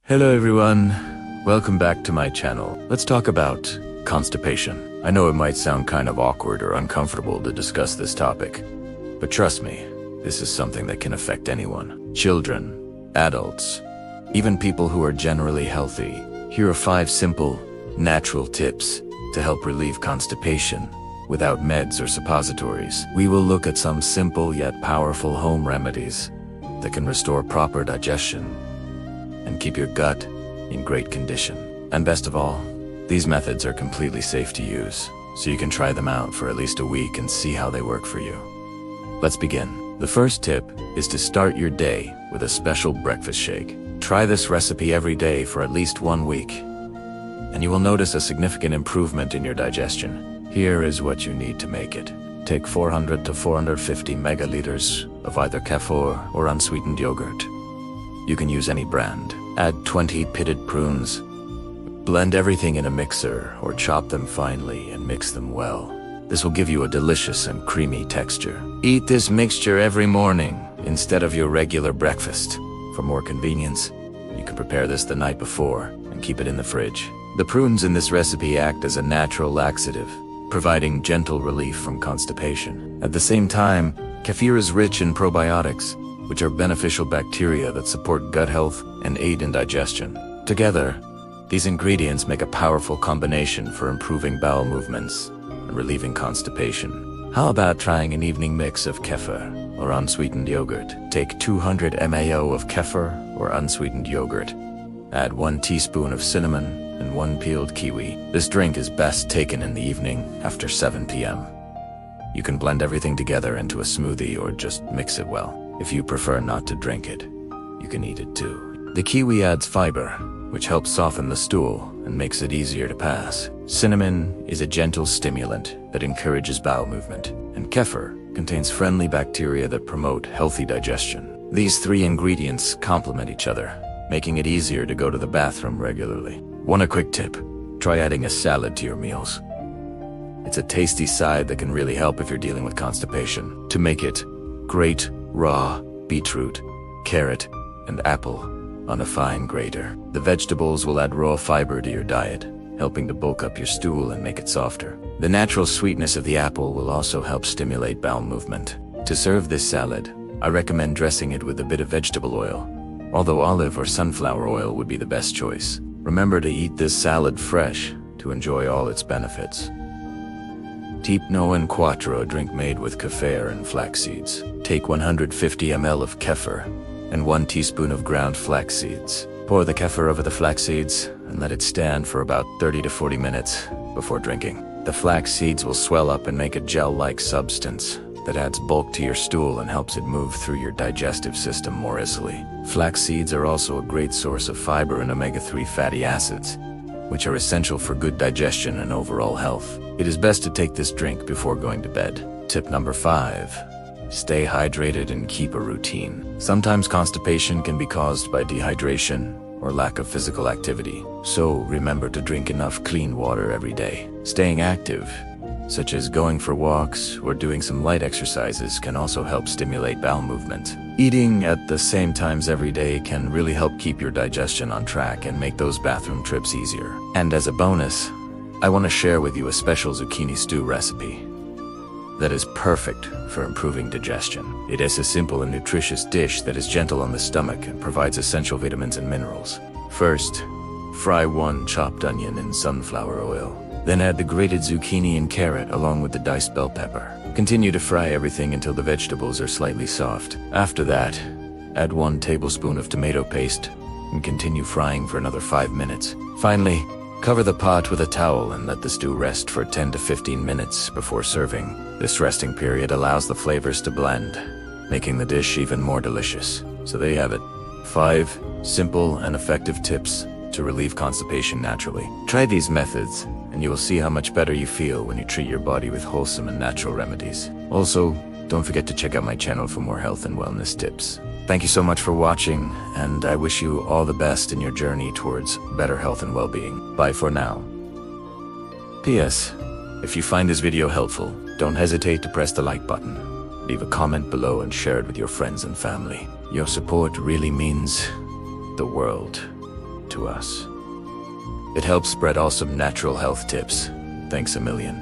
Hello everyone, welcome back to my channel. Let's talk about constipation. I know it might sound kind of awkward or uncomfortable to discuss this topic, but trust me, this is something that can affect anyone. Children, adults, even people who are generally healthy. Here are 5 simple, natural tips to help relieve constipation without meds or suppositories. We will look at some simple yet powerful home remedies that can restore proper digestion and keep your gut in great condition. And best of all, these methods are completely safe to use, so you can try them out for at least a week and see how they work for you. Let's begin. The first tip is to start your day with a special breakfast shake. Try this recipe every day for at least 1 week, and you will notice a significant improvement in your digestion. Here is what you need to make it. Take 400 to 450 megaliters of either kefir or unsweetened yogurt. You can use any brand. Add 20 pitted prunes. Blend everything in a mixer or chop them finely and mix them well. This will give you a delicious and creamy texture. Eat this mixture every morning instead of your regular breakfast. For more convenience, you can prepare this the night before and keep it in the fridge. The prunes in this recipe act as a natural laxative, providing gentle relief from constipation. At the same time, kefir is rich in probiotics, which are beneficial bacteria that support gut health and aid in digestion. Together, these ingredients make a powerful combination for improving bowel movements and relieving constipation. How about trying an evening mix of kefir or unsweetened yogurt? Take 200 ml of kefir or unsweetened yogurt. Add 1 teaspoon of cinnamon and 1 peeled kiwi. This drink is best taken in the evening after 7 p.m. You can blend everything together into a smoothie or just mix it well. If you prefer not to drink it, you can eat it too. The kiwi adds fiber, which helps soften the stool and makes it easier to pass. Cinnamon is a gentle stimulant that encourages bowel movement, and kefir contains friendly bacteria that promote healthy digestion. These 3 ingredients complement each other, making it easier to go to the bathroom regularly. A quick tip: try adding a salad to your meals. It's a tasty side that can really help if you're dealing with constipation. To make it, grate raw beetroot, carrot, and apple on a fine grater. The vegetables will add raw fiber to your diet, helping to bulk up your stool and make it softer. The natural sweetness of the apple will also help stimulate bowel movement. To serve this salad, I recommend dressing it with a bit of vegetable oil, although olive or sunflower oil would be the best choice. Remember to eat this salad fresh to enjoy all its benefits. Tip no. 4, a drink made with kefir and flax seeds. Take 150 ml of kefir and 1 teaspoon of ground flax seeds. Pour the kefir over the flax seeds and let it stand for about 30 to 40 minutes before drinking. The flax seeds will swell up and make a gel-like substance that adds bulk to your stool and helps it move through your digestive system more easily. Flax seeds are also a great source of fiber and omega-3 fatty acids, which are essential for good digestion and overall health. It is best to take this drink before going to bed. Tip number 5. Stay hydrated and keep a routine. Sometimes constipation can be caused by dehydration or lack of physical activity, so remember to drink enough clean water every day. Staying active, such as going for walks or doing some light exercises, can also help stimulate bowel movement. Eating at the same times every day can really help keep your digestion on track and make those bathroom trips easier. And as a bonus, I want to share with you a special zucchini stew recipe that is perfect for improving digestion. It is a simple and nutritious dish that is gentle on the stomach and provides essential vitamins and minerals. First, fry 1 chopped onion in sunflower oil. Then add the grated zucchini and carrot along with the diced bell pepper. Continue to fry everything until the vegetables are slightly soft. After that, add 1 tablespoon of tomato paste and continue frying for another 5 minutes. Finally, cover the pot with a towel and let the stew rest for 10 to 15 minutes before serving. This resting period allows the flavors to blend, making the dish even more delicious. So there you have it. 5 simple and effective tips to relieve constipation naturally. Try these methods and you will see how much better you feel when you treat your body with wholesome and natural remedies. Also, don't forget to check out my channel for more health and wellness tips. Thank you so much for watching, and I wish you all the best in your journey towards better health and well-being. Bye for now. P.S. If you find this video helpful, don't hesitate to press the like button. Leave a comment below and share it with your friends and family. Your support really means the world to us. It helps spread awesome natural health tips. Thanks a million.